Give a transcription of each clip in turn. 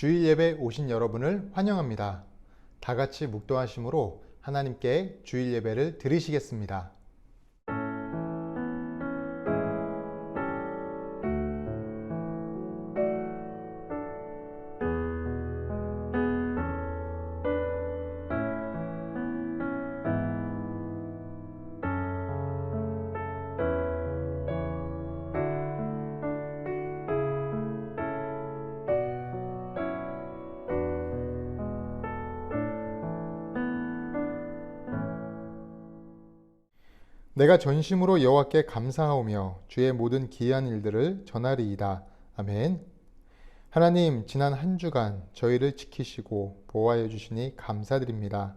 주일 예배 오신 여러분을 환영합니다. 다 같이 묵도하심으로 하나님께 주일 예배를 드리시겠습니다. 내가 전심으로 여호와께 감사하오며 주의 모든 기이한 일들을 전하리이다. 아멘. 하나님, 지난 한 주간 저희를 지키시고 보호하여 주시니 감사드립니다.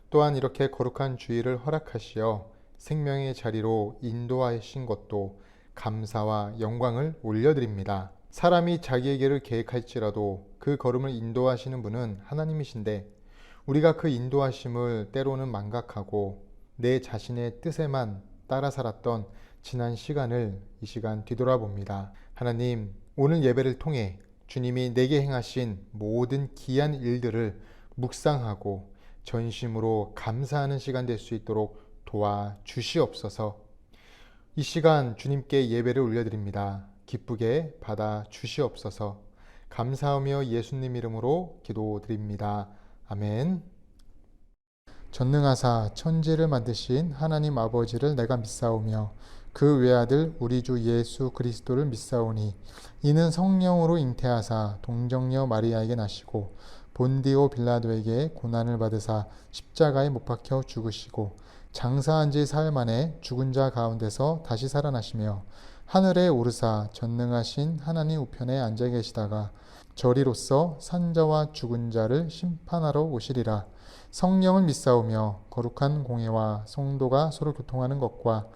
또한 이렇게 거룩한 주일을 허락하시어 생명의 자리로 인도하신 것도 감사와 영광을 올려드립니다. 사람이 자기에게를 계획할지라도 그 걸음을 인도하시는 분은 하나님이신데 우리가 그 인도하심을 때로는 망각하고 내 자신의 뜻에만 따라 살았던 지난 시간을 이 시간 뒤돌아봅니다. 하나님, 오늘 예배를 통해 주님이 내게 행하신 모든 기이한 일들을 묵상하고 전심으로 감사하는 시간 될 수 있도록 도와주시옵소서. 이 시간 주님께 예배를 올려드립니다. 기쁘게 받아 주시옵소서. 감사하며 예수님 이름으로 기도드립니다. 아멘. 전능하사 천지를 만드신 하나님 아버지를 내가 믿사오며 그 외아들 우리 주 예수 그리스도를 믿사오니 이는 성령으로 잉태하사 동정녀 마리아에게 나시고 본디오 빌라도에게 고난을 받으사 십자가에 못 박혀 죽으시고 장사한 지 사흘 만에 죽은 자 가운데서 다시 살아나시며 하늘에 오르사 전능하신 하나님 우편에 앉아 계시다가 저리로서 산자와 죽은 자를 심판하러 오시리라. 성령을 믿사오며 거룩한 공회와 성도가 서로 교통하는 것과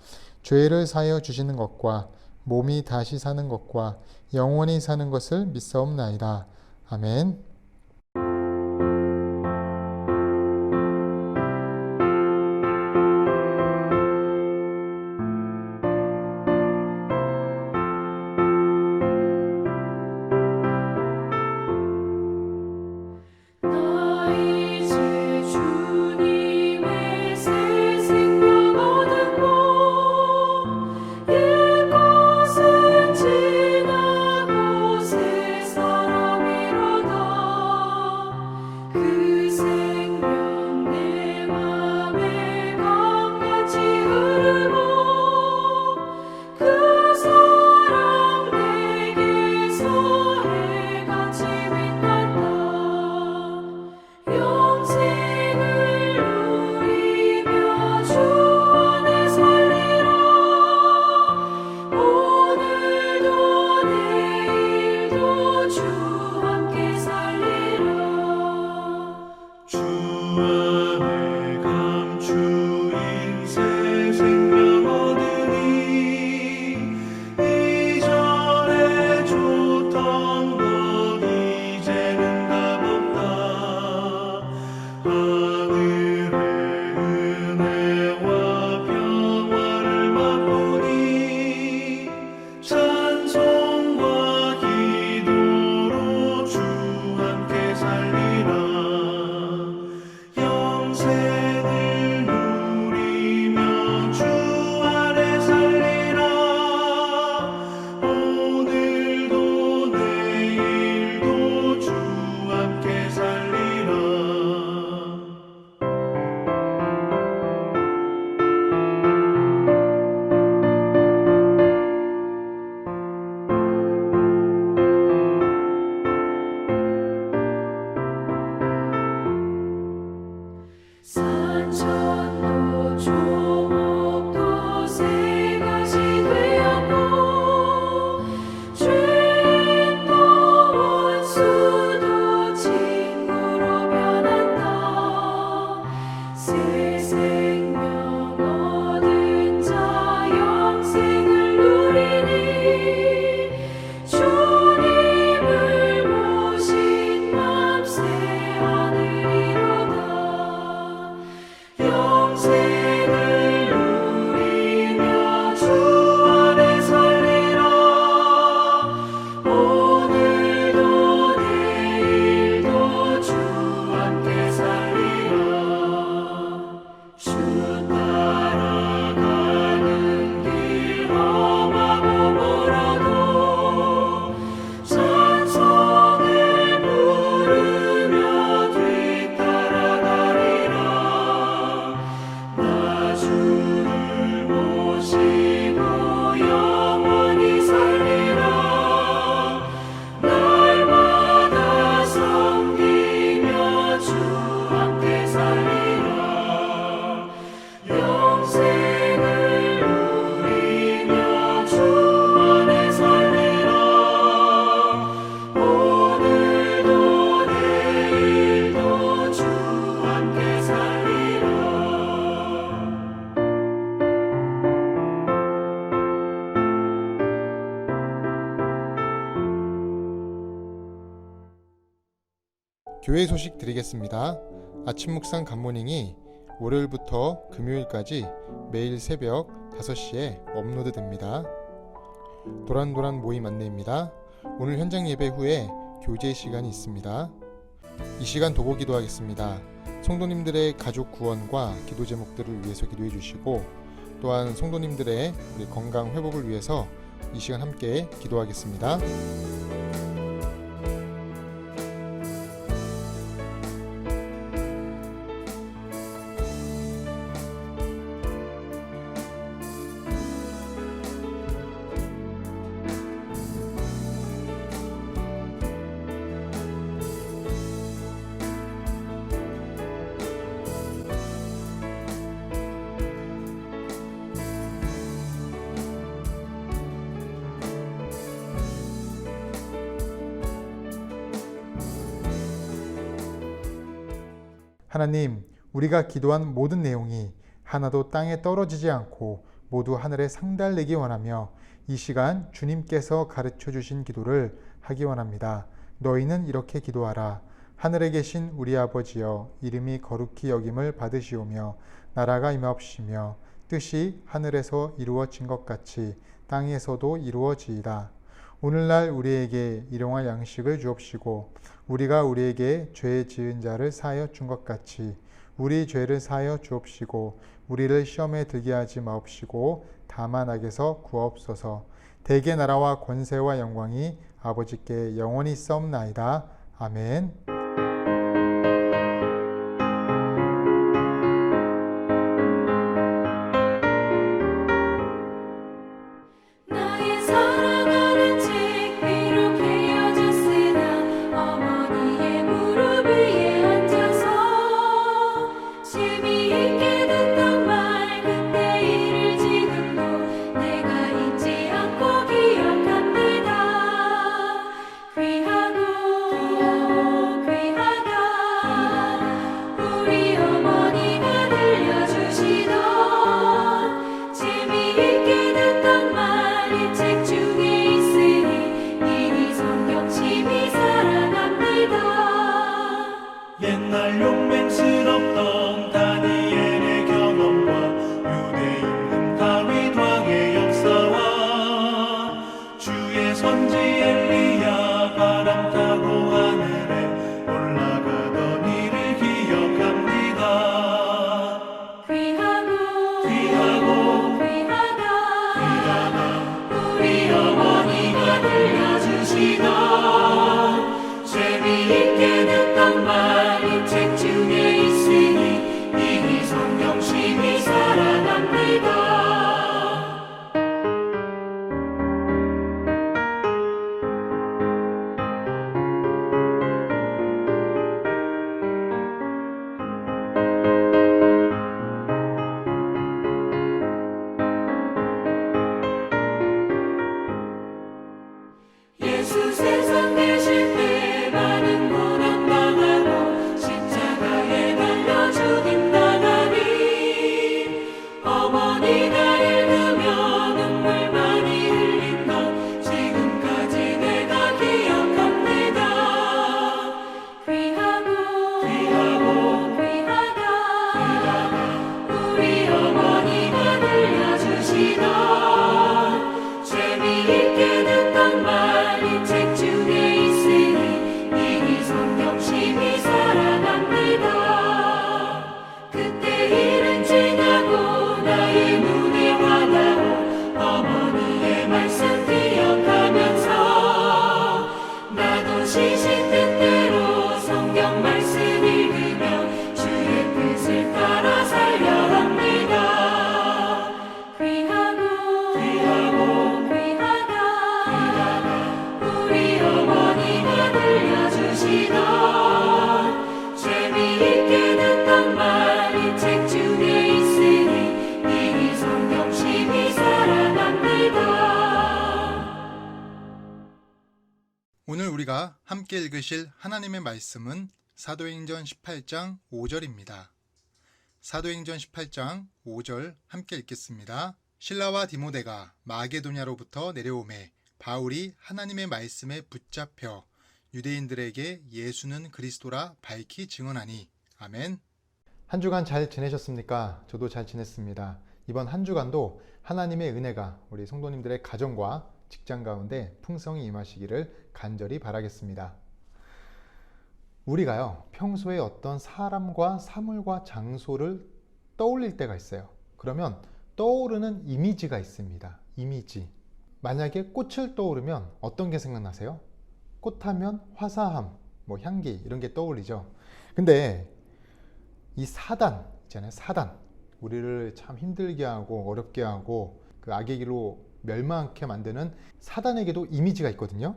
죄를 사하여 주시는 것과 몸이 다시 사는 것과 영원히 사는 것을 믿사옵나이다. 아멘. 지나고 새 사람이로다 교회 소식 드리겠습니다. 아침 묵상 굿모닝이 월요일부터 금요일까지 매일 새벽 5시에 업로드됩니다. 도란도란 모임 안내입니다. 오늘 현장 예배 후에 교제 시간이 있습니다. 이 시간 도보 기도하겠습니다. 성도님들의 가족 구원과 기도 제목들을 위해서 기도해 주시고, 또한 성도님들의 우리 건강 회복을 위해서 이 시간 함께 기도하겠습니다. 하나님, 우리가 기도한 모든 내용이 하나도 땅에 떨어지지 않고 모두 하늘에 상달되기 원하며 이 시간 주님께서 가르쳐 주신 기도를 하기 원합니다. 너희는 이렇게 기도하라. 하늘에 계신 우리 아버지여, 이름이 거룩히 여김을 받으시오며 나라가 임하옵시며 뜻이 하늘에서 이루어진 것 같이 땅에서도 이루어지이다. 오늘날 우리에게 일용할 양식을 주옵시고, 우리가 우리에게 죄 지은 자를 사하여 준 것 같이 우리 죄를 사하여 주옵시고, 우리를 시험에 들게 하지 마옵시고 다만 악에서 구하옵소서. 대개 나라와 권세와 영광이 아버지께 영원히 있사옵나이다. 아멘. 옛날 용맹스럽던 다니엘의 경험과 유대인 다윗 왕의 역사와 주의 선지 엘리야 바람 타고 하늘에 올라가던 일을 기억합니다. 귀하다 우리 어머니가 들려주시던 재미있게 듣던 말 책 중에 있으니 이미 성경심이 살아납니다. 예수 세상 계실 때 많은 고난 당하고 십자가에 달려 죽임 당하니 어머니가 읽으며 눈물 많이 흘린 것 지금까지 내가 기억합니다. 귀하다 우리 어머니가 들려주시던 재미있게 듣던 말 책 중에 있으니 이미 성경심이 살아납니다. 그때 일은 지나고 나의 눈에 와닿고 어머니의 말씀 기억하면서 나도 시신 뜻대로 성경 말씀 읽으며 주의 뜻을 따라 살려 합니다. 우리 어머니가 들려주시던 재미있게 듣던 말 책 중에 있으니 이미 성경심이 살아납니다. 오늘 우리가 함께 읽으실 하나님의 말씀은 사도행전 18장 5절입니다. 사도행전 18장 5절 함께 읽겠습니다. 실라와 디모데가 마게도냐로부터 내려오매 바울이 하나님의 말씀에 붙잡혀 유대인들에게 예수는 그리스도라 밝히 증언하니. 아멘. 한 주간 잘 지내셨습니까? 저도 잘 지냈습니다. 이번 한 주간도 하나님의 은혜가 우리 성도님들의 가정과 직장 가운데 풍성히 임하시기를 간절히 바라겠습니다. 우리가요, 평소에 어떤 사람과 사물과 장소를 떠올릴 때가 있어요. 그러면 떠오르는 이미지가 있습니다. 이미지. 만약에 꽃을 떠오르면 어떤 게 생각나세요? 꽃하면 화사함, 향기 이런 게 떠올리죠. 근데 이 사단 있잖아요. 사단. 우리를 참 힘들게 하고 어렵게 하고 그 악의 길로 멸망하게 만드는 사단에게도 이미지가 있거든요.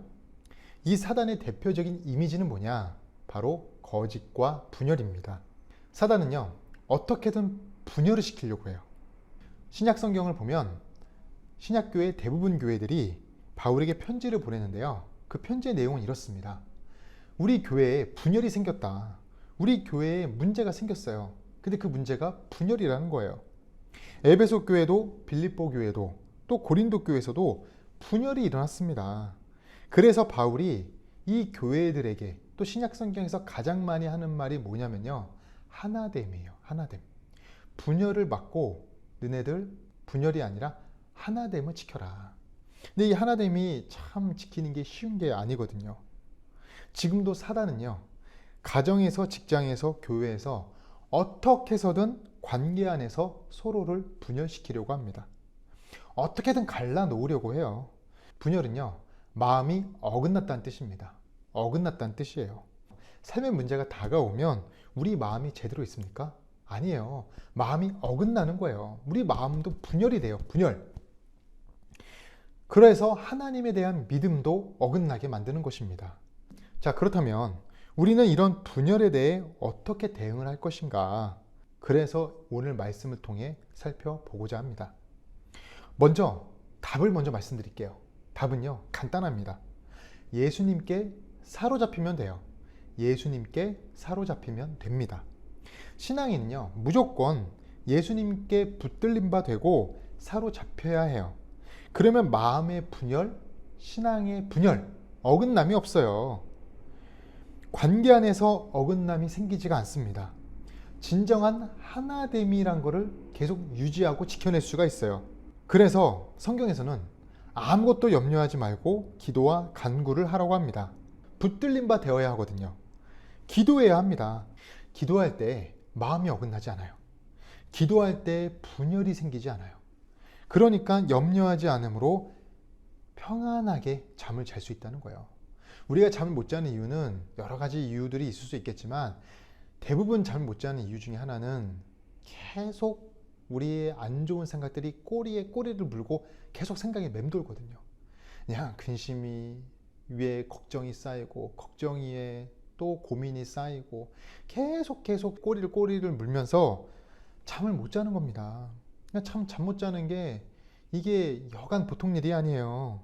이 사단의 대표적인 이미지는 뭐냐? 바로 거짓과 분열입니다. 사단은요, 어떻게든 분열을 시키려고 해요. 신약 성경을 보면 신약교회 대부분 교회들이 바울에게 편지를 보내는데요. 그 편지의 내용은 이렇습니다. 우리 교회에 분열이 생겼다. 우리 교회에 문제가 생겼어요. 근데 그 문제가 분열이라는 거예요. 에베소 교회도 빌립보 교회도 또 고린도 교회에서도 분열이 일어났습니다. 그래서 바울이 이 교회들에게 또 신약 성경에서 가장 많이 하는 말이 뭐냐면요. 하나됨이에요. 하나됨. 분열을 막고 너네들 분열이 아니라 하나됨을 지켜라. 근데 이 하나됨이 참 지키는 게 쉬운 게 아니거든요. 지금도 사단은요. 가정에서, 직장에서, 교회에서 어떻게 해서든 관계 안에서 서로를 분열시키려고 합니다. 어떻게든 갈라놓으려고 해요. 분열은요. 마음이 어긋났다는 뜻입니다. 어긋났다는 뜻이에요. 삶의 문제가 다가오면 우리 마음이 제대로 있습니까? 아니에요. 마음이 어긋나는 거예요. 우리 마음도 분열이 돼요. 분열. 그래서 하나님에 대한 믿음도 어긋나게 만드는 것입니다. 자, 그렇다면 우리는 이런 분열에 대해 어떻게 대응을 할 것인가? 그래서 오늘 말씀을 통해 살펴보고자 합니다. 먼저 답을 말씀드릴게요. 답은요, 간단합니다. 예수님께 사로잡히면 돼요. 예수님께 사로잡히면 됩니다. 신앙인은요, 무조건 예수님께 붙들림 바 되고 사로잡혀야 해요. 그러면 마음의 분열, 신앙의 분열, 어긋남이 없어요. 관계 안에서 어긋남이 생기지가 않습니다. 진정한 하나됨이란 거를 계속 유지하고 지켜낼 수가 있어요. 그래서 성경에서는 아무것도 염려하지 말고 기도와 간구를 하라고 합니다. 붙들림 바 되어야 하거든요. 기도해야 합니다. 기도할 때 마음이 어긋나지 않아요. 기도할 때 분열이 생기지 않아요. 그러니까 염려하지 않으므로 평안하게 잠을 잘 수 있다는 거예요. 우리가 잠을 못 자는 이유는 여러 가지 이유들이 있을 수 있겠지만 대부분 잠을 못 자는 이유 중에 하나는 계속 우리의 안 좋은 생각들이 꼬리에 꼬리를 물고 계속 생각이 맴돌거든요. 그냥 근심이 위에 걱정이 쌓이고 걱정 위에 또 고민이 쌓이고 계속 꼬리를 물면서 잠을 못 자는 겁니다. 참 잠 못 자는 게 이게 여간 보통 일이 아니에요.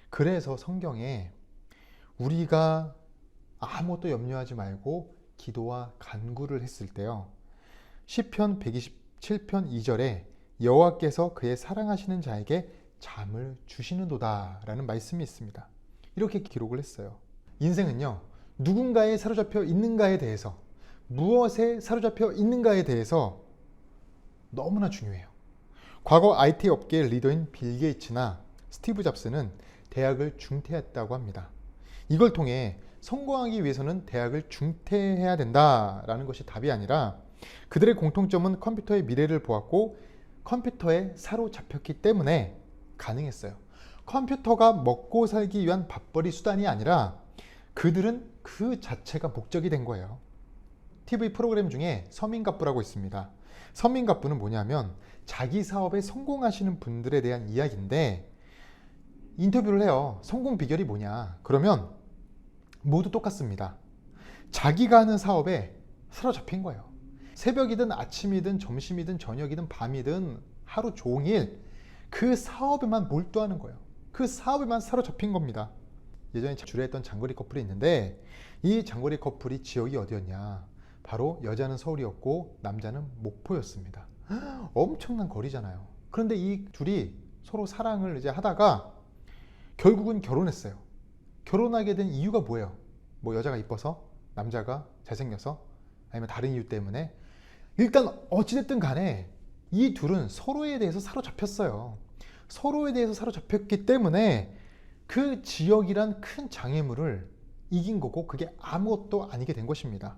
그래서 성경에 우리가 아무것도 염려하지 말고 기도와 간구를 했을 때요. 시편 127편 2절에 여호와께서 그의 사랑하시는 자에게 잠을 주시는도다 라는 말씀이 있습니다. 이렇게 기록을 했어요. 인생은요, 누군가에 사로잡혀 있는가에 대해서, 무엇에 사로잡혀 있는가에 대해서 너무나 중요해요. 과거 IT 업계의 리더인 빌 게이츠나 스티브 잡스는 대학을 중퇴했다고 합니다. 이걸 통해 성공하기 위해서는 대학을 중퇴해야 된다라는 것이 답이 아니라 그들의 공통점은 컴퓨터의 미래를 보았고 컴퓨터에 사로잡혔기 때문에 가능했어요. 컴퓨터가 먹고 살기 위한 밥벌이 수단이 아니라 그들은 그 자체가 목적이 된 거예요. TV 프로그램 중에 서민갑부라고 있습니다. 서민갑부는 뭐냐면 자기 사업에 성공하시는 분들에 대한 이야기인데 인터뷰를 해요. 성공 비결이 뭐냐? 그러면 모두 똑같습니다. 자기가 하는 사업에 사로잡힌 거예요. 새벽이든 아침이든 점심이든 저녁이든 밤이든 하루 종일 그 사업에만 몰두하는 거예요. 그 사업에만 사로잡힌 겁니다. 예전에 주례했던 장거리 커플이 있는데 이 장거리 커플이 지역이 어디였냐? 바로 여자는 서울이었고 남자는 목포였습니다. 엄청난 거리잖아요. 그런데 이 둘이 서로 사랑을 이제 하다가 결국은 결혼했어요. 결혼하게 된 이유가 뭐예요? 뭐 여자가 이뻐서, 남자가 잘생겨서, 아니면 다른 이유 때문에, 일단 어찌됐든 간에 이 둘은 서로에 대해서 사로잡혔어요. 서로에 대해서 사로잡혔기 때문에 그 지역이란 큰 장애물을 이긴 거고, 그게 아무것도 아니게 된 것입니다.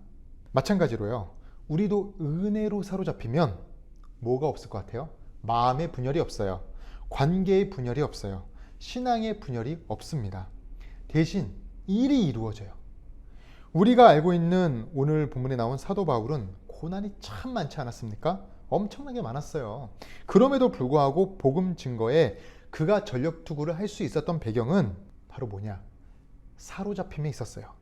마찬가지로요, 우리도 은혜로 사로잡히면 뭐가 없을 것 같아요? 마음의 분열이 없어요. 관계의 분열이 없어요. 신앙의 분열이 없습니다. 대신 일이 이루어져요. 우리가 알고 있는 오늘 본문에 나온 사도 바울은 고난이 참 많지 않았습니까? 엄청나게 많았어요. 그럼에도 불구하고 복음 증거에 그가 전력 투구를 할 수 있었던 배경은 바로 뭐냐? 사로잡힘에 있었어요.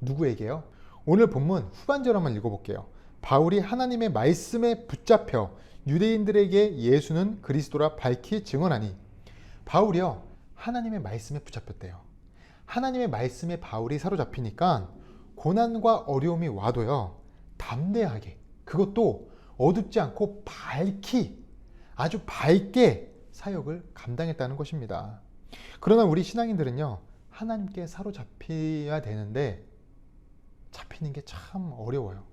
누구에게요? 오늘 본문 후반절 한번 읽어볼게요. 바울이 하나님의 말씀에 붙잡혀 유대인들에게 예수는 그리스도라 밝히 증언하니, 바울이요, 하나님의 말씀에 붙잡혔대요. 하나님의 말씀에 바울이 사로잡히니까 고난과 어려움이 와도요, 담대하게, 그것도 어둡지 않고 밝히, 아주 밝게 사역을 감당했다는 것입니다. 그러나 우리 신앙인들은요, 하나님께 사로잡혀야 되는데 잡히는 게 참 어려워요.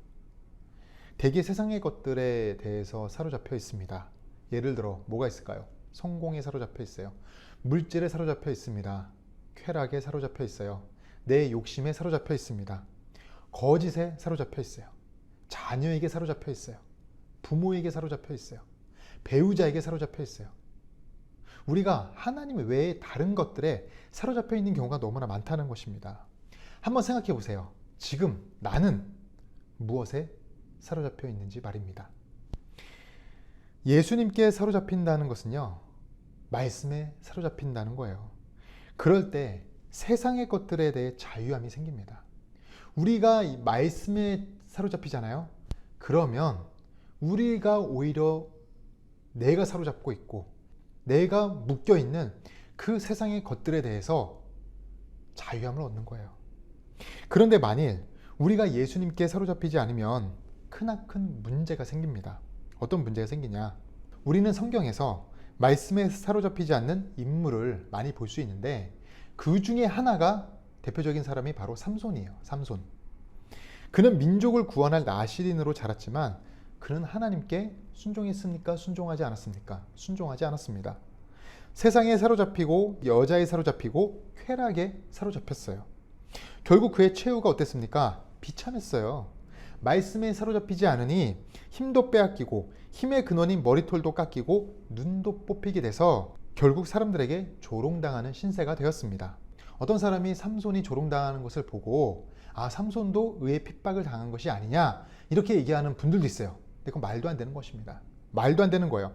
대개 세상의 것들에 대해서 사로잡혀 있습니다. 예를 들어 뭐가 있을까요? 성공에 사로잡혀 있어요. 물질에 사로잡혀 있습니다. 쾌락에 사로잡혀 있어요. 내 욕심에 사로잡혀 있습니다. 거짓에 사로잡혀 있어요. 자녀에게 사로잡혀 있어요. 부모에게 사로잡혀 있어요. 배우자에게 사로잡혀 있어요. 우리가 하나님 외에 다른 것들에 사로잡혀 있는 경우가 너무나 많다는 것입니다. 한번 생각해 보세요. 지금 나는 무엇에 사로잡혀 있는지 말입니다. 예수님께 사로잡힌다는 것은요, 말씀에 사로잡힌다는 거예요. 그럴 때 세상의 것들에 대해 자유함이 생깁니다. 우리가 이 말씀에 사로잡히잖아요. 그러면 우리가 오히려 내가 사로잡고 있고 내가 묶여 있는 그 세상의 것들에 대해서 자유함을 얻는 거예요. 그런데 만일 우리가 예수님께 사로잡히지 않으면 크나큰 문제가 생깁니다. 어떤 문제가 생기냐? 우리는 성경에서 말씀에 사로잡히지 않는 인물을 많이 볼 수 있는데, 그 중에 하나가 대표적인 사람이 바로 삼손이에요. 삼손. 그는 민족을 구원할 나시린으로 자랐지만 그는 하나님께 순종했습니까? 순종하지 않았습니까? 순종하지 않았습니다. 세상에 사로잡히고 여자에 사로잡히고 쾌락에 사로잡혔어요. 결국 그의 최후가 어땠습니까? 비참했어요. 말씀에 사로잡히지 않으니 힘도 빼앗기고 힘의 근원인 머리털도 깎이고 눈도 뽑히게 돼서 결국 사람들에게 조롱당하는 신세가 되었습니다. 어떤 사람이 삼손이 조롱당하는 것을 보고, 아, 삼손도 의의 핍박을 당한 것이 아니냐, 이렇게 얘기하는 분들도 있어요. 근데 그건 말도 안 되는 것입니다. 말도 안 되는 거예요.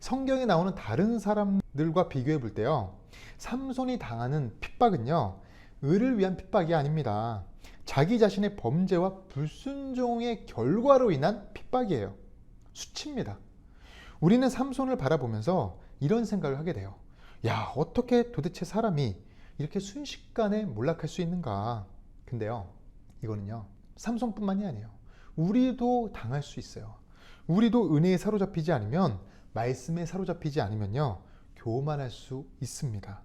성경에 나오는 다른 사람들과 비교해 볼 때요, 삼손이 당하는 핍박은요, 의를 위한 핍박이 아닙니다. 자기 자신의 범죄와 불순종의 결과로 인한 핍박이에요. 수치입니다. 우리는 삼손을 바라보면서 이런 생각을 하게 돼요. 야, 어떻게 도대체 사람이 이렇게 순식간에 몰락할 수 있는가? 근데요, 이거는요, 삼손뿐만이 아니에요. 우리도 당할 수 있어요. 우리도 은혜에 사로잡히지 않으면, 말씀에 사로잡히지 않으면요, 교만할 수 있습니다.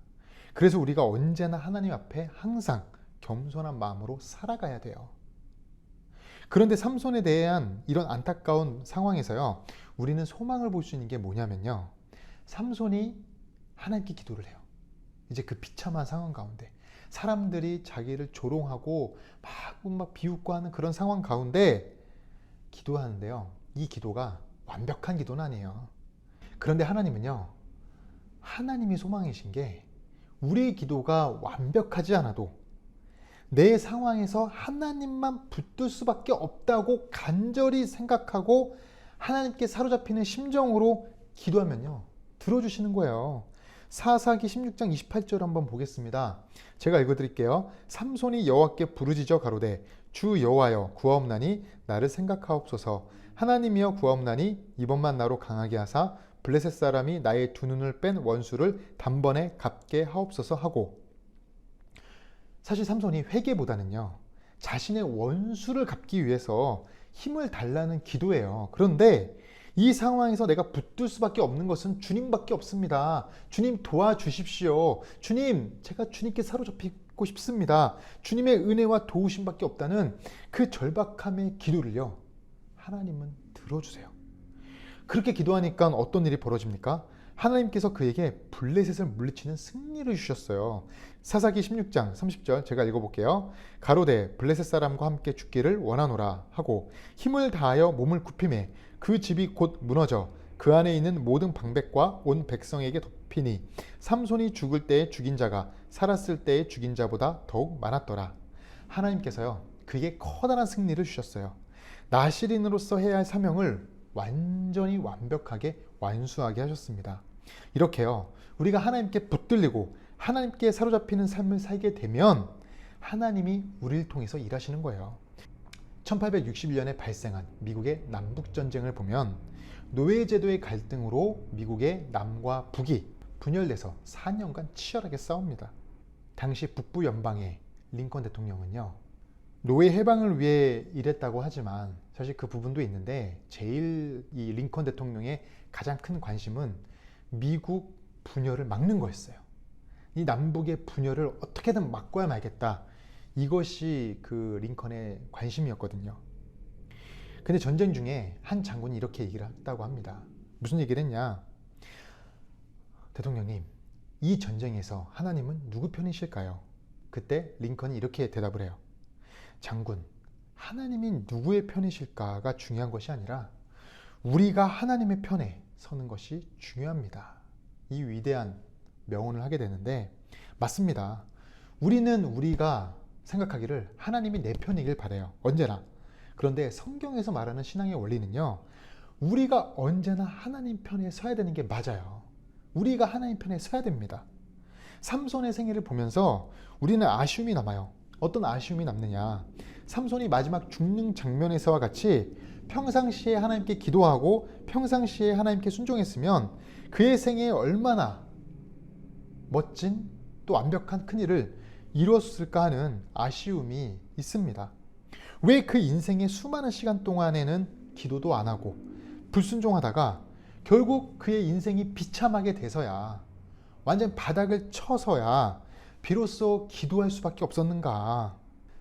그래서 우리가 언제나 하나님 앞에 항상 겸손한 마음으로 살아가야 돼요. 그런데 삼손에 대한 이런 안타까운 상황에서요, 우리는 소망을 볼 수 있는 게 뭐냐면요, 삼손이 하나님께 기도를 해요. 이제 그 비참한 상황 가운데 사람들이 자기를 조롱하고 막 비웃고 하는 그런 상황 가운데 기도하는데요, 이 기도가 완벽한 기도는 아니에요. 그런데 하나님은요, 하나님이 소망이신 게 우리의 기도가 완벽하지 않아도 내 상황에서 하나님만 붙들 수밖에 없다고 간절히 생각하고 하나님께 사로잡히는 심정으로 기도하면요, 들어주시는 거예요. 사사기 16장 28절 한번 보겠습니다. 제가 읽어드릴게요. 삼손이 여호와께 부르짖어 가로되, 주 여호와여, 구하옵나니 나를 생각하옵소서. 하나님이여, 구하옵나니 이번만 나로 강하게 하사 블레셋 사람이 나의 두 눈을 뺀 원수를 단번에 갚게 하옵소서 하고, 사실 삼손이 회개보다는요, 자신의 원수를 갚기 위해서 힘을 달라는 기도예요. 그런데 이 상황에서 내가 붙들 수밖에 없는 것은 주님밖에 없습니다. 주님 도와주십시오. 주님, 제가 주님께 사로잡힐 받고 싶습니다. 주님의 은혜와 도우심밖에 없다는 그 절박함의 기도를요, 하나님은 들어주세요. 그렇게 기도하니까 어떤 일이 벌어집니까? 하나님께서 그에게 블레셋을 물리치는 승리를 주셨어요. 사사기 16장 30절 제가 읽어볼게요. 가로되 블레셋 사람과 함께 죽기를 원하노라 하고 힘을 다하여 몸을 굽히매 그 집이 곧 무너져 그 안에 있는 모든 방백과 온 백성에게 덮이니 삼손이 죽을 때에 죽인 자가 살았을 때에 죽인 자보다 더욱 많았더라. 하나님께서요, 그에게 커다란 승리를 주셨어요. 나시린으로서 해야 할 사명을 완전히 완벽하게 완수하게 하셨습니다. 이렇게요, 우리가 하나님께 붙들리고 하나님께 사로잡히는 삶을 살게 되면 하나님이 우리를 통해서 일하시는 거예요. 1861년에 발생한 미국의 남북전쟁을 보면 노예제도의 갈등으로 미국의 남과 북이 분열돼서 4년간 치열하게 싸웁니다. 당시 북부 연방의 링컨 대통령은요, 노예 해방을 위해 일했다고 하지만 사실 그 부분도 있는데 제일 이 링컨 대통령의 가장 큰 관심은 미국 분열을 막는 거였어요. 이 남북의 분열을 어떻게든 막고야 말겠다. 이것이 그 링컨의 관심이었거든요. 근데 전쟁 중에 한 장군이 이렇게 얘기를 했다고 합니다. 무슨 얘기를 했냐? 대통령님, 이 전쟁에서 하나님은 누구 편이실까요? 그때 링컨이 이렇게 대답을 해요. 장군, 하나님이 누구의 편이실까가 중요한 것이 아니라 우리가 하나님의 편에 서는 것이 중요합니다. 이 위대한 명언을 하게 되는데 맞습니다. 우리는 우리가 생각하기를 하나님이 내 편이길 바라요. 언제나. 그런데 성경에서 말하는 신앙의 원리는요, 우리가 언제나 하나님 편에 서야 되는 게 맞아요. 우리가 하나님 편에 서야 됩니다. 삼손의 생애를 보면서 우리는 아쉬움이 남아요. 어떤 아쉬움이 남느냐? 삼손이 마지막 죽는 장면에서와 같이 평상시에 하나님께 기도하고 평상시에 하나님께 순종했으면 그의 생애에 얼마나 멋진 또 완벽한 큰일을 이루었을까 하는 아쉬움이 있습니다. 왜 그 인생의 수많은 시간 동안에는 기도도 안 하고 불순종하다가 결국 그의 인생이 비참하게 돼서야, 완전 바닥을 쳐서야 비로소 기도할 수밖에 없었는가?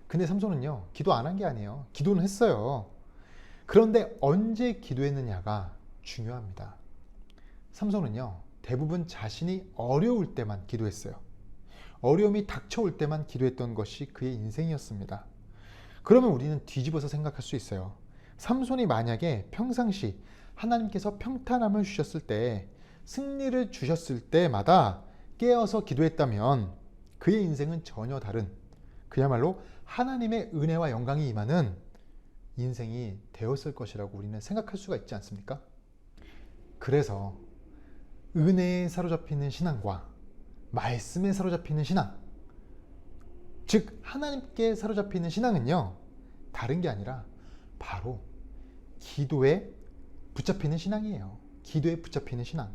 근데 삼손은요, 기도 안 한 게 아니에요. 기도는 했어요. 그런데 언제 기도했느냐가 중요합니다. 삼손은요, 대부분 자신이 어려울 때만 기도했어요. 어려움이 닥쳐올 때만 기도했던 것이 그의 인생이었습니다. 그러면 우리는 뒤집어서 생각할 수 있어요. 삼손이 만약에 평상시 하나님께서 평탄함을 주셨을 때, 승리를 주셨을 때마다 깨어서 기도했다면 그의 인생은 전혀 다른, 그야말로 하나님의 은혜와 영광이 임하는 인생이 되었을 것이라고 우리는 생각할 수가 있지 않습니까? 그래서 은혜에 사로잡히는 신앙과 말씀에 사로잡히는 신앙, 즉 하나님께 사로잡히는 신앙은요, 다른 게 아니라 바로 기도에 붙잡히는 신앙이에요. 기도에 붙잡히는 신앙.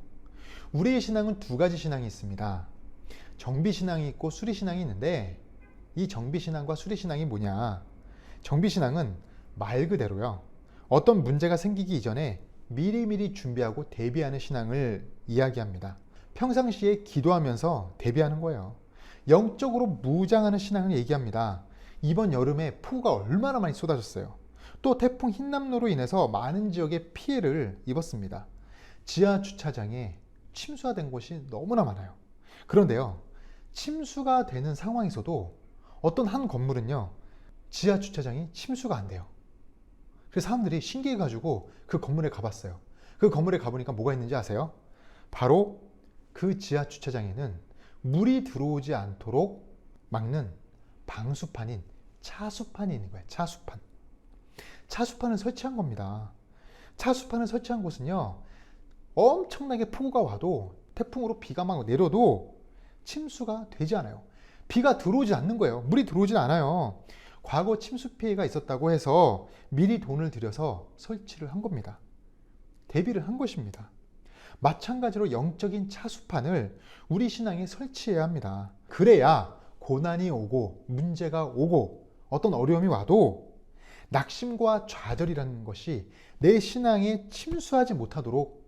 우리의 신앙은 두 가지 신앙이 있습니다. 정비신앙이 있고 수리신앙이 있는데, 이 정비신앙과 수리신앙이 뭐냐? 정비신앙은 말 그대로요, 어떤 문제가 생기기 이전에 미리미리 준비하고 대비하는 신앙을 이야기합니다. 평상시에 기도하면서 대비하는 거예요. 영적으로 무장하는 신앙을 얘기합니다. 이번 여름에 폭우가 얼마나 많이 쏟아졌어요. 또 태풍 흰남노로 인해서 많은 지역에 피해를 입었습니다. 지하 주차장에 침수가 된 곳이 너무나 많아요. 그런데요, 침수가 되는 상황에서도 어떤 한 건물은요, 지하 주차장이 침수가 안 돼요. 그래서 사람들이 신기해가지고 그 건물에 가봤어요. 그 건물에 가보니까 뭐가 있는지 아세요? 바로 그 지하 주차장에는 물이 들어오지 않도록 막는 방수판인 차수판이 있는 거예요. 차수판. 차수판을 설치한 겁니다. 차수판을 설치한 곳은요, 엄청나게 폭우가 와도, 태풍으로 비가 막 내려도 침수가 되지 않아요. 비가 들어오지 않는 거예요. 물이 들어오진 않아요. 과거 침수 피해가 있었다고 해서 미리 돈을 들여서 설치를 한 겁니다. 대비를 한 것입니다. 마찬가지로 영적인 차수판을 우리 신앙에 설치해야 합니다. 그래야 고난이 오고 문제가 오고 어떤 어려움이 와도 낙심과 좌절이라는 것이 내 신앙에 침수하지 못하도록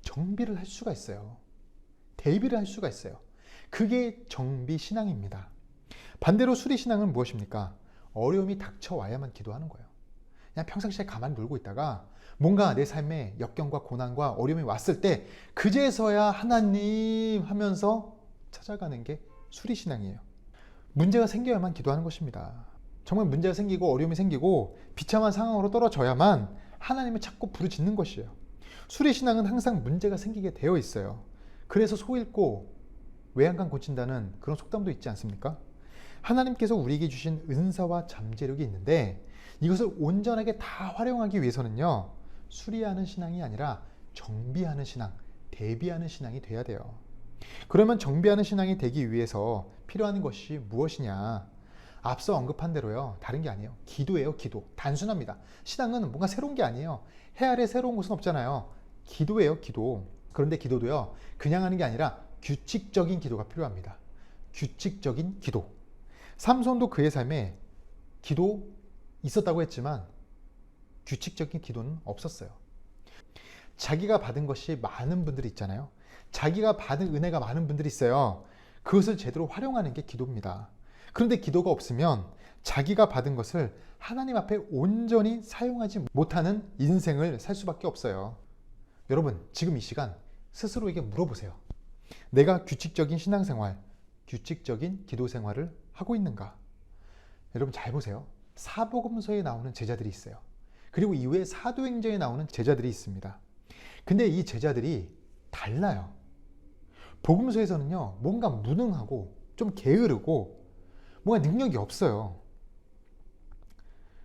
정비를 할 수가 있어요. 대비를 할 수가 있어요. 그게 정비 신앙입니다. 반대로 수리신앙은 무엇입니까? 어려움이 닥쳐와야만 기도하는 거예요. 그냥 평상시에 가만히 놀고 있다가 뭔가 내 삶에 역경과 고난과 어려움이 왔을 때 그제서야 하나님 하면서 찾아가는 게 수리신앙이에요. 문제가 생겨야만 기도하는 것입니다. 정말 문제가 생기고 어려움이 생기고 비참한 상황으로 떨어져야만 하나님을 찾고 부르짖는 것이에요. 수리신앙은 항상 문제가 생기게 되어 있어요. 그래서 소 잃고 외양간 고친다는 그런 속담도 있지 않습니까? 하나님께서 우리에게 주신 은사와 잠재력이 있는데 이것을 온전하게 다 활용하기 위해서는요, 수리하는 신앙이 아니라 정비하는 신앙, 대비하는 신앙이 돼야 돼요. 그러면 정비하는 신앙이 되기 위해서 필요한 것이 무엇이냐? 앞서 언급한 대로요, 다른 게 아니에요. 기도예요, 기도. 단순합니다. 신앙은 뭔가 새로운 게 아니에요. 해 아래 새로운 것은 없잖아요. 기도예요, 기도. 그런데 기도도요, 그냥 하는 게 아니라 규칙적인 기도가 필요합니다. 규칙적인 기도. 삼손도 그의 삶에 기도 있었다고 했지만 규칙적인 기도는 없었어요. 자기가 받은 것이 많은 분들이 있잖아요. 자기가 받은 은혜가 많은 분들이 있어요. 그것을 제대로 활용하는 게 기도입니다. 그런데 기도가 없으면 자기가 받은 것을 하나님 앞에 온전히 사용하지 못하는 인생을 살 수밖에 없어요. 여러분, 지금 이 시간 스스로에게 물어보세요. 내가 규칙적인 신앙생활, 규칙적인 기도 생활을 하고 있는가? 여러분 잘 보세요. 사복음서에 나오는 제자들이 있어요. 그리고 이후에 사도행전에 나오는 제자들이 있습니다. 근데 이 제자들이 달라요. 복음서에서는요, 뭔가 무능하고 좀 게으르고 뭔가 능력이 없어요.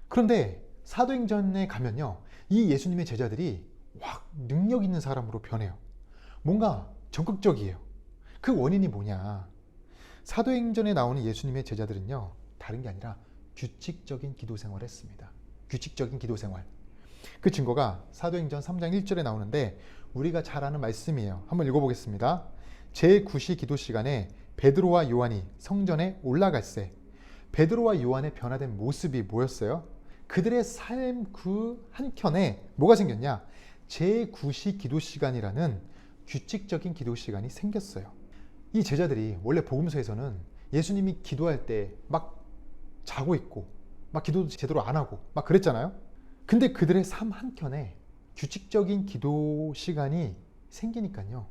그런데 사도행전에 가면요, 이 예수님의 제자들이 확 능력 있는 사람으로 변해요. 뭔가 적극적이에요. 그 원인이 뭐냐? 사도행전에 나오는 예수님의 제자들은요, 다른 게 아니라 규칙적인 기도 생활을 했습니다. 규칙적인 기도 생활. 그 증거가 사도행전 3장 1절에 나오는데 우리가 잘 아는 말씀이에요. 한번 읽어보겠습니다. 제9시 기도 시간에 베드로와 요한이 성전에 올라갈새. 베드로와 요한의 변화된 모습이 뭐였어요? 그들의 삶 그 한켠에 뭐가 생겼냐? 제9시 기도 시간이라는 규칙적인 기도 시간이 생겼어요. 이 제자들이 원래 복음서에서는 예수님이 기도할 때 막 자고 있고 막 기도도 제대로 안 하고 막 그랬잖아요. 근데 그들의 삶 한켠에 규칙적인 기도 시간이 생기니까요,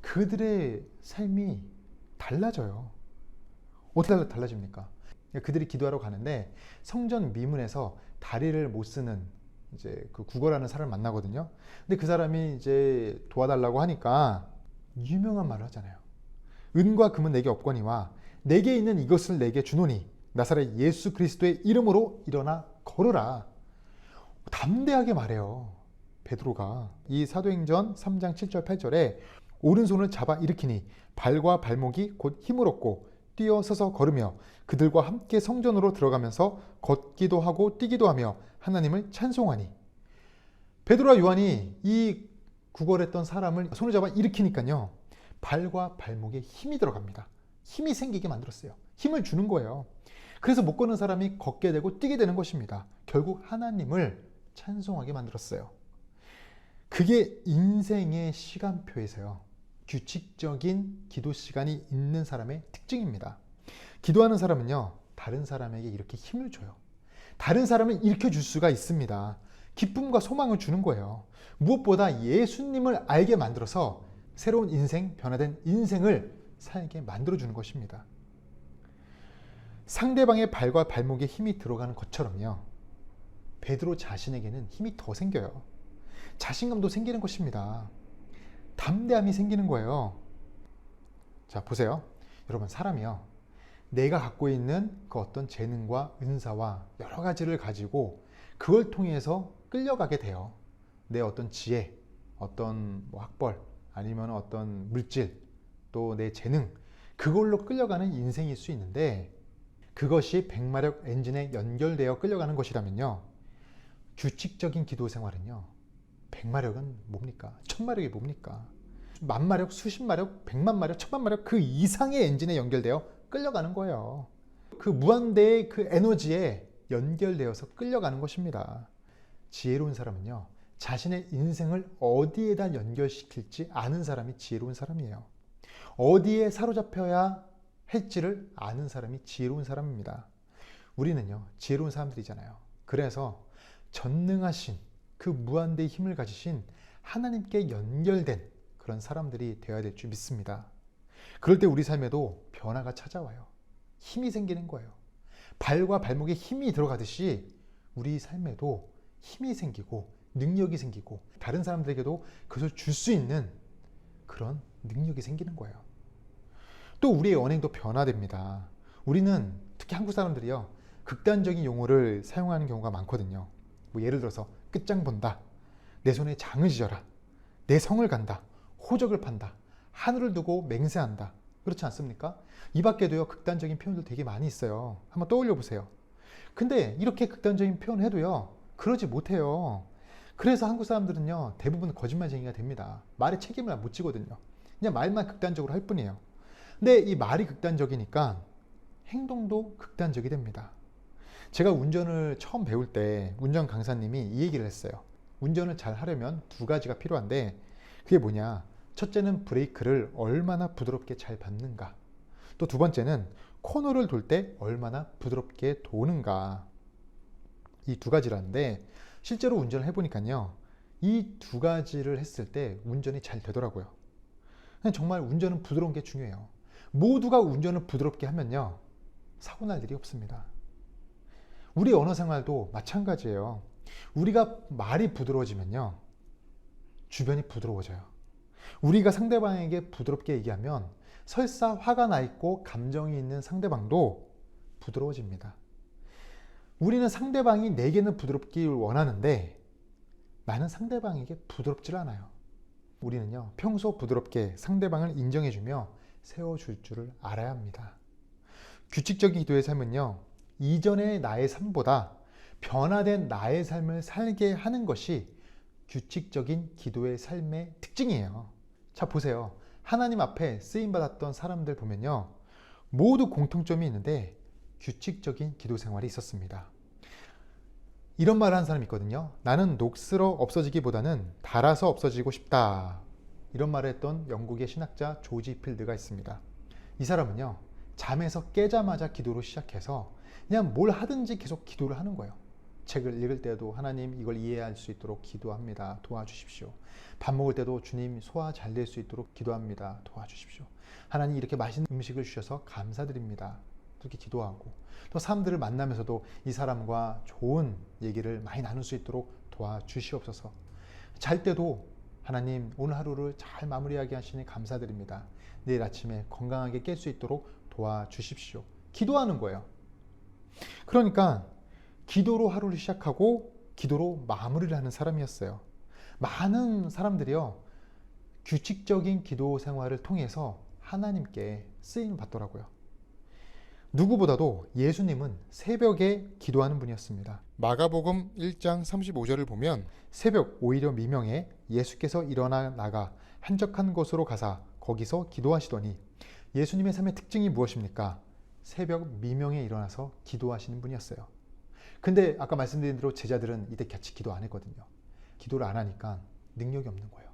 그들의 삶이 달라져요. 어떻게 달라집니까? 그들이 기도하러 가는데 성전 미문에서 다리를 못 쓰는 이제 그 구걸하는 사람을 만나거든요. 근데 그 사람이 이제 도와달라고 하니까 유명한 말을 하잖아요. 은과 금은 내게 없거니와 내게 있는 이것을 내게 주노니 나사렛 예수 그리스도의 이름으로 일어나 걸으라. 담대하게 말해요, 베드로가. 이 사도행전 3장 7절 8절에 오른손을 잡아 일으키니 발과 발목이 곧 힘을 얻고 뛰어서서 걸으며 그들과 함께 성전으로 들어가면서 걷기도 하고 뛰기도 하며 하나님을 찬송하니. 베드로와 요한이 이 구걸했던 사람을 손을 잡아 일으키니까요, 발과 발목에 힘이 들어갑니다. 힘이 생기게 만들었어요. 힘을 주는 거예요. 그래서 못 걷는 사람이 걷게 되고 뛰게 되는 것입니다. 결국 하나님을 찬송하게 만들었어요. 그게 인생의 시간표에서요, 규칙적인 기도 시간이 있는 사람의 특징입니다. 기도하는 사람은요, 다른 사람에게 이렇게 힘을 줘요. 다른 사람을 일으켜줄 수가 있습니다. 기쁨과 소망을 주는 거예요. 무엇보다 예수님을 알게 만들어서 새로운 인생, 변화된 인생을 살게 만들어주는 것입니다. 상대방의 발과 발목에 힘이 들어가는 것처럼요, 베드로 자신에게는 힘이 더 생겨요. 자신감도 생기는 것입니다. 담대함이 생기는 거예요. 자, 보세요. 여러분, 사람이요, 내가 갖고 있는 그 어떤 재능과 은사와 여러 가지를 가지고 그걸 통해서 끌려가게 돼요. 내 어떤 지혜, 어떤 학벌, 아니면 어떤 물질, 또 내 재능, 그걸로 끌려가는 인생일 수 있는데, 그것이 100마력 엔진에 연결되어 끌려가는 것이라면요, 규칙적인 기도 생활은요, 100마력은 뭡니까? 1000마력이 뭡니까? 만마력, 수십마력, 100만마력, 1000만마력 그 이상의 엔진에 연결되어 끌려가는 거예요. 그 무한대의 그 에너지에 연결되어서 끌려가는 것입니다. 지혜로운 사람은요, 자신의 인생을 어디에다 연결시킬지 아는 사람이 지혜로운 사람이에요. 어디에 사로잡혀야 할지를 아는 사람이 지혜로운 사람입니다. 우리는요, 지혜로운 사람들이잖아요. 그래서 전능하신 그 무한대의 힘을 가지신 하나님께 연결된 그런 사람들이 되어야 될 줄 믿습니다. 그럴 때 우리 삶에도 변화가 찾아와요. 힘이 생기는 거예요. 발과 발목에 힘이 들어가듯이 우리 삶에도 힘이 생기고 능력이 생기고 다른 사람들에게도 그것을 줄 수 있는 그런 능력이 생기는 거예요. 또 우리의 언행도 변화됩니다. 우리는 특히 한국 사람들이요, 극단적인 용어를 사용하는 경우가 많거든요. 뭐 예를 들어서 끝장 본다, 내 손에 장을 지어라, 내 성을 간다, 호적을 판다, 하늘을 두고 맹세한다. 그렇지 않습니까? 이 밖에도요, 극단적인 표현들 되게 많이 있어요. 한번 떠올려 보세요. 근데 이렇게 극단적인 표현을 해도요, 그러지 못해요. 그래서 한국 사람들은요, 대부분 거짓말쟁이가 됩니다. 말에 책임을 못 지거든요. 그냥 말만 극단적으로 할 뿐이에요. 근데 이 말이 극단적이니까 행동도 극단적이 됩니다. 제가 운전을 처음 배울 때 운전 강사님이 이 얘기를 했어요. 운전을 잘 하려면 두 가지가 필요한데 그게 뭐냐? 첫째는 브레이크를 얼마나 부드럽게 잘 밟는가. 또 두 번째는 코너를 돌 때 얼마나 부드럽게 도는가. 이 두 가지라는데 실제로 운전을 해보니까요, 이 두 가지를 했을 때 운전이 잘 되더라고요. 정말 운전은 부드러운 게 중요해요. 모두가 운전을 부드럽게 하면요, 사고 날 일이 없습니다. 우리 언어 생활도 마찬가지예요. 우리가 말이 부드러워지면요, 주변이 부드러워져요. 우리가 상대방에게 부드럽게 얘기하면 설사 화가 나 있고 감정이 있는 상대방도 부드러워집니다. 우리는 상대방이 내게는 부드럽길 원하는데 나는 상대방에게 부드럽질 않아요. 우리는요, 평소 부드럽게 상대방을 인정해주며 세워줄 줄을 알아야 합니다. 규칙적인 기도의 삶은요, 이전의 나의 삶보다 변화된 나의 삶을 살게 하는 것이 규칙적인 기도의 삶의 특징이에요. 자, 보세요. 하나님 앞에 쓰임받았던 사람들 보면요, 모두 공통점이 있는데 규칙적인 기도 생활이 있었습니다. 이런 말을 한 사람이 있거든요. 나는 녹슬어 없어지기보다는 닳아서 없어지고 싶다. 이런 말을 했던 영국의 신학자 조지 필드가 있습니다. 이 사람은요, 잠에서 깨자마자 기도로 시작해서 그냥 뭘 하든지 계속 기도를 하는 거예요. 책을 읽을 때도 하나님 이걸 이해할 수 있도록 기도합니다. 도와주십시오. 밥 먹을 때도 주님 소화 잘 될 수 있도록 기도합니다. 도와주십시오. 하나님 이렇게 맛있는 음식을 주셔서 감사드립니다. 그렇게 기도하고, 또 사람들을 만나면서도 이 사람과 좋은 얘기를 많이 나눌 수 있도록 도와주시옵소서. 잘 때도 하나님 오늘 하루를 잘 마무리하게 하시니 감사드립니다. 내일 아침에 건강하게 깰 수 있도록 도와주십시오. 기도하는 거예요. 그러니까 기도로 하루를 시작하고 기도로 마무리를 하는 사람이었어요. 많은 사람들이요, 규칙적인 기도 생활을 통해서 하나님께 쓰임을 받더라고요. 누구보다도 예수님은 새벽에 기도하는 분이었습니다. 마가복음 1장 35절을 보면 새벽 오히려 미명에 예수께서 일어나 나가 한적한 곳으로 가사 거기서 기도하시더니, 예수님의 삶의 특징이 무엇입니까? 새벽 미명에 일어나서 기도하시는 분이었어요. 근데 아까 말씀드린 대로 제자들은 이때 같이 기도 안 했거든요. 기도를 안 하니까 능력이 없는 거예요.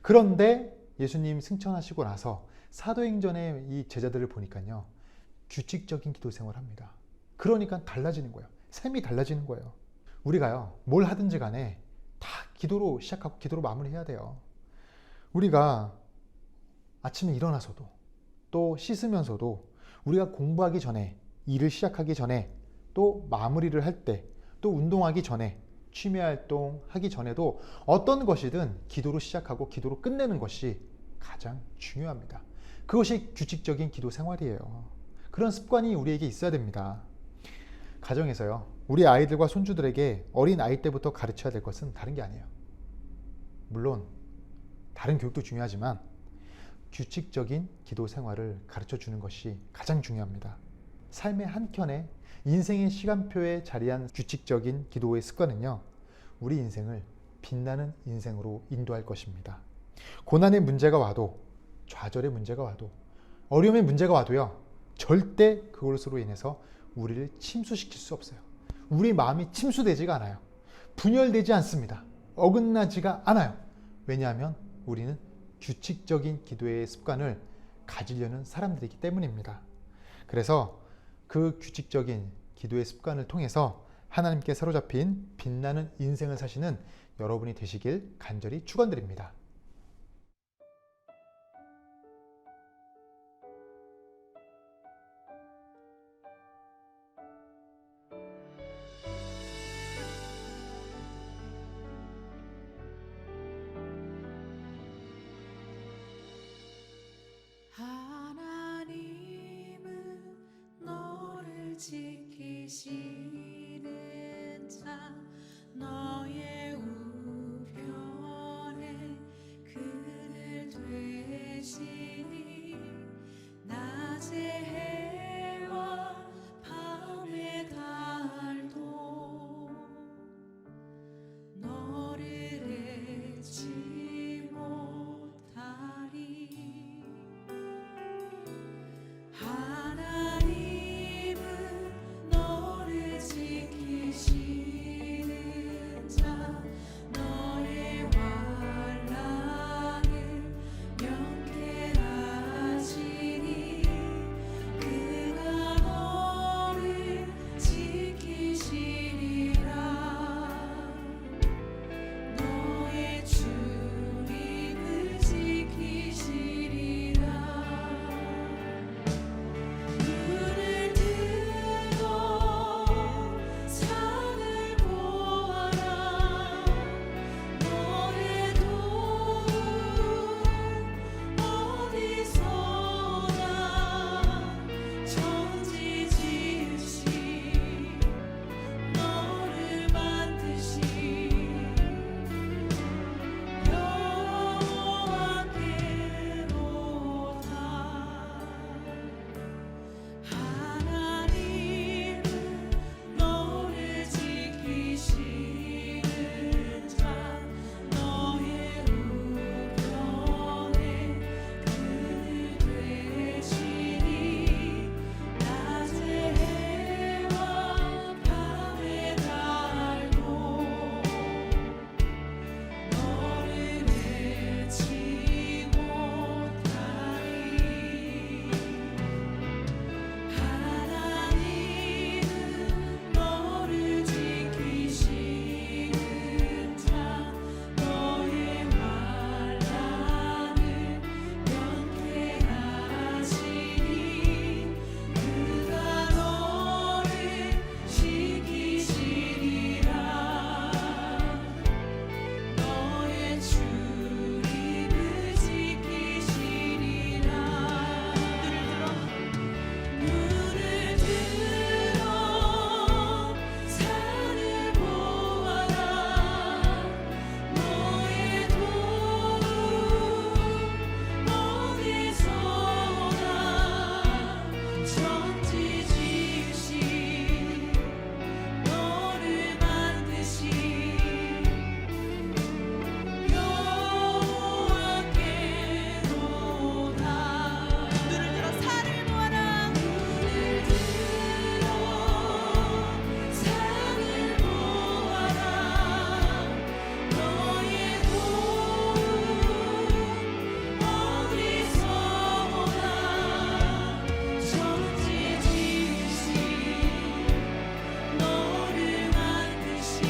그런데 예수님 승천하시고 나서 사도행전의 이 제자들을 보니까요, 규칙적인 기도 생활을 합니다. 그러니까 달라지는 거예요. 삶이 달라지는 거예요. 우리가요, 뭘 하든지 간에 다 기도로 시작하고 기도로 마무리해야 돼요. 우리가 아침에 일어나서도 또 씻으면서도 우리가 공부하기 전에, 일을 시작하기 전에, 또 마무리를 할 때, 또 운동하기 전에, 취미활동 하기 전에도 어떤 것이든 기도로 시작하고 기도로 끝내는 것이 가장 중요합니다. 그것이 규칙적인 기도 생활이에요. 그런 습관이 우리에게 있어야 됩니다. 가정에서요, 우리 아이들과 손주들에게 어린 아이 때부터 가르쳐야 될 것은 다른 게 아니에요. 물론 다른 교육도 중요하지만 규칙적인 기도 생활을 가르쳐 주는 것이 가장 중요합니다. 삶의 한켠에, 인생의 시간표에 자리한 규칙적인 기도의 습관은요, 우리 인생을 빛나는 인생으로 인도할 것입니다. 고난의 문제가 와도, 좌절의 문제가 와도, 어려움의 문제가 와도요, 절대 그것으로 인해서 우리를 침수시킬 수 없어요. 우리 마음이 침수되지가 않아요. 분열되지 않습니다. 어긋나지가 않아요. 왜냐하면 우리는 규칙적인 기도의 습관을 가지려는 사람들이기 때문입니다. 그래서 그 규칙적인 기도의 습관을 통해서 하나님께 사로잡힌 빛나는 인생을 사시는 여러분이 되시길 간절히 축원드립니다. 하나님은 너를 지키시는 자 너의 우편에 그늘 되시니 낮의 해와 밤의 달도 너를 잊지 못하리. 하나님은 너를 지키시는 자 너의 환난을 명쾌하시니 그가 너를 지키시리라. 너의 출입을 지키시리라. 눈을 들어 산을 보아라. 너의 도움 어디서나 천지 지으신 너를 만드신 여호와께로다. 하나님은 너를 지키시는 자 너의 우편에 그늘 되시니 낮의 해와 밤의 달도 너를 잊지 못하리. 하나님은 너를 지키시는 자 너의 환난을 명쾌하시니 그가 너를 지키시리라. 너의 출입을 지키시리라. 눈을 들어 산을 보아라. 너의 도움 어디서나 천지 지으신 너를 만드신 여호와께로다. 눈을 들어 산을 보아라. 눈을 들어 산을 보아라. 너의 도움 어디서나 천지 지으신 너를 만드신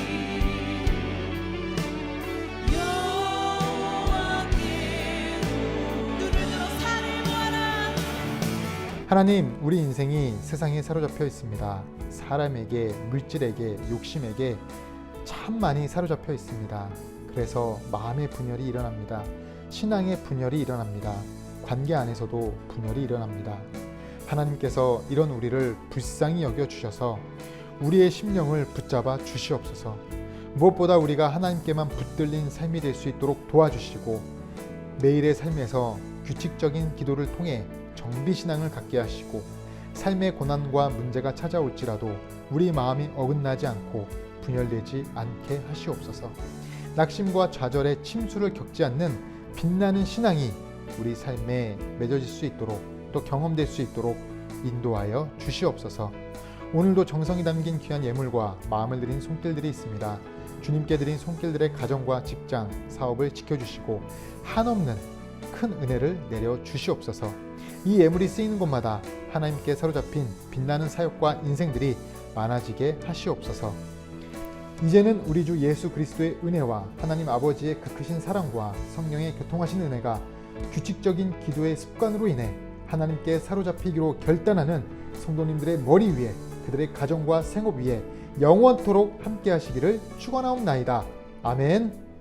여호와께로. 눈을 들어 산을 보아라. 하나님, 우리 인생이 세상에 사로잡혀 있습니다. 사람에게, 물질에게, 욕심에게 참 많이 사로잡혀 있습니다. 그래서 마음의 분열이 일어납니다. 신앙의 분열이 일어납니다. 관계 안에서도 분열이 일어납니다. 하나님께서 이런 우리를 불쌍히 여겨 주셔서 우리의 심령을 붙잡아 주시옵소서. 무엇보다 우리가 하나님께만 붙들린 삶이 될 수 있도록 도와주시고 매일의 삶에서 규칙적인 기도를 통해 정비신앙을 갖게 하시고 삶의 고난과 문제가 찾아올지라도 우리 마음이 어긋나지 않고 분열되지 않게 하시옵소서. 낙심과 좌절의 침수를 겪지 않는 빛나는 신앙이 우리 삶에 맺어질 수 있도록 또 경험될 수 있도록 인도하여 주시옵소서. 오늘도 정성이 담긴 귀한 예물과 마음을 드린 손길들이 있습니다. 주님께 드린 손길들의 가정과 직장, 사업을 지켜주시고 한없는 큰 은혜를 내려 주시옵소서. 이 예물이 쓰이는 곳마다 하나님께 사로잡힌 빛나는 사역과 인생들이 많아지게 하시옵소서. 이제는 우리 주 예수 그리스도의 은혜와 하나님 아버지의 그 크신 사랑과 성령의 교통하신 은혜가 규칙적인 기도의 습관으로 인해 하나님께 사로잡히기로 결단하는 성도님들의 머리 위에, 그들의 가정과 생업 위에 영원토록 함께 하시기를 축원하옵나이다. 아멘.